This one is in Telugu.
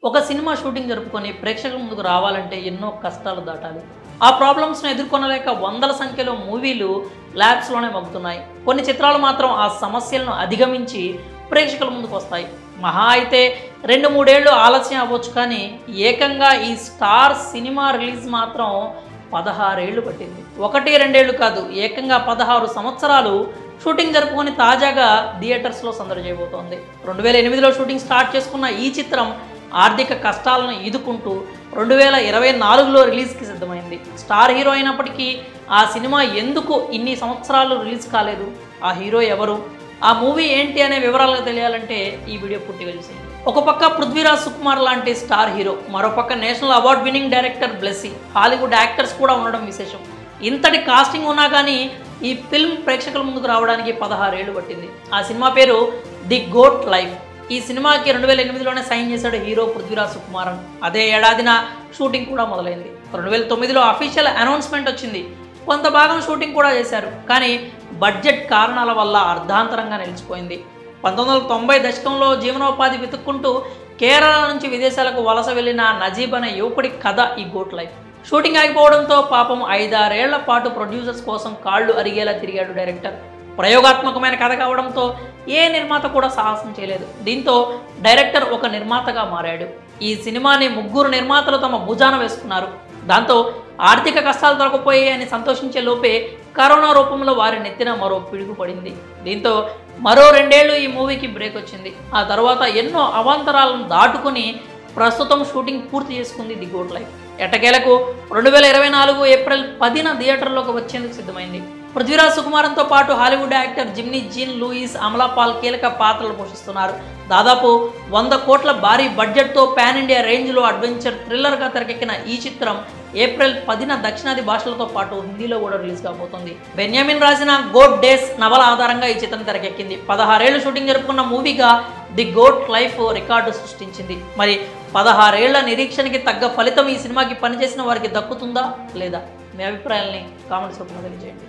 ఒక సినిమా షూటింగ్ జరుపుకొని ప్రేక్షకుల ముందుకు రావాలంటే ఎన్నో కష్టాలు దాటాలి. ఆ ప్రాబ్లమ్స్ను ఎదుర్కొనలేక వందల సంఖ్యలో మూవీలు ల్యాబ్స్లోనే మగ్గుతున్నాయి. కొన్ని చిత్రాలు మాత్రం ఆ సమస్యలను అధిగమించి ప్రేక్షకుల ముందుకు వస్తాయి. మహా అయితే 2-3 ఏళ్ళు ఆలస్యం అవ్వచ్చు, కానీ ఏకంగా ఈ స్టార్ సినిమా రిలీజ్ మాత్రం 16 ఏళ్ళు పట్టింది. 1-2 ఏళ్ళు కాదు, ఏకంగా 16 సంవత్సరాలు షూటింగ్ జరుపుకొని తాజాగా థియేటర్స్లో సందడి చేయబోతోంది. 2008లో షూటింగ్ స్టార్ట్ చేసుకున్న ఈ చిత్రం ఆర్థిక కష్టాలను ఈదుకుంటూ 2024లో రిలీజ్కి సిద్ధమైంది. స్టార్ హీరో అయినప్పటికీ ఆ సినిమా ఎందుకు ఇన్ని సంవత్సరాలు రిలీజ్ కాలేదు, ఆ హీరో ఎవరు, ఆ మూవీ ఏంటి అనే వివరాలుగా తెలియాలంటే ఈ వీడియో పూర్తిగా చూసేయండి. ఒక పక్క పృథ్వీరాజ్ సుకుమార్ లాంటి స్టార్ హీరో, మరోపక్క national award winning director Blessy, Hollywood actors కూడా ఉండడం విశేషం. ఇంతటి కాస్టింగ్ ఉన్నా కానీ ఈ ఫిల్మ్ ప్రేక్షకుల ముందుకు రావడానికి 16 ఏళ్ళు పట్టింది. ఆ సినిమా పేరు ది గోట్ లైఫ్. ఈ సినిమాకి 2008లోనే సైన్ చేశాడు హీరో పృథ్వీరాజ్ సుకుమార్. అదే ఏడాదిన షూటింగ్ కూడా మొదలైంది. 2009లో అఫీషియల్ అనౌన్స్మెంట్ వచ్చింది. కొంత భాగం షూటింగ్ కూడా చేశారు, కానీ బడ్జెట్ కారణాల వల్ల అర్ధాంతరంగా నిలిచిపోయింది. 1990 దశకంలో జీవనోపాధి వెతుక్కుంటూ కేరళ నుంచి విదేశాలకు వలస వెళ్లిన నజీబ్ అనే యువకుడి కథ ఈ గోట్ లైఫ్. షూటింగ్ ఆగిపోవడంతో పాపం 5-6 ఏళ్ల పాటు ప్రొడ్యూసర్స్ కోసం కాళ్ళు అరిగేలా తిరిగాడు డైరెక్టర్. ప్రయోగాత్మకమైన కథ కావడంతో ఏ నిర్మాత కూడా సాహసం చేయలేదు. దీంతో డైరెక్టర్ ఒక నిర్మాతగా మారాడు. ఈ సినిమాని 3 నిర్మాతలు తమ భుజాన వేసుకున్నారు. దాంతో ఆర్థిక కష్టాలు దొరకపోయాయి అని సంతోషించే లోపే కరోనా రూపంలో వారి నెత్తిన మరో పిడుగు పడింది. దీంతో మరో 2 ఏళ్ళు ఈ మూవీకి బ్రేక్ వచ్చింది. ఆ తర్వాత ఎన్నో అవాంతరాలను దాటుకుని ప్రస్తుతం షూటింగ్ పూర్తి చేసుకుంది ది గోట్ లైఫ్. ఎట్టకేలకు 2024 ఏప్రిల్ 10న థియేటర్లోకి వచ్చేందుకు సిద్ధమైంది. పృథ్వీరాజ్ సుకుమారంతో పాటు Hollywood actor Jimmy Jean Louis, Amala Paul కీలక పాత్రలు పోషిస్తున్నారు. దాదాపు 100 కోట్ల భారీ బడ్జెట్తో పాన్ ఇండియా రేంజ్లో అడ్వెంచర్ థ్రిల్లర్గా తెరకెక్కిన ఈ చిత్రం ఏప్రిల్ 10న దక్షిణాది భాషలతో పాటు హిందీలో కూడా రిలీజ్ కాబోతోంది. బెన్యామిన్ రాసిన గోట్ డేస్ నవల ఆధారంగా ఈ చిత్రం తెరకెక్కింది. 16 ఏళ్ళు షూటింగ్ జరుపుకున్న మూవీగా ది గోట్ లైఫ్ రికార్డు సృష్టించింది. మరి 16 ఏళ్ల నిరీక్షణకి తగ్గ ఫలితం ఈ సినిమాకి పనిచేసిన వారికి దక్కుతుందా లేదా? మీ అభిప్రాయాల్ని కామెంట్స్ రూపంలో తెలియజేయండి.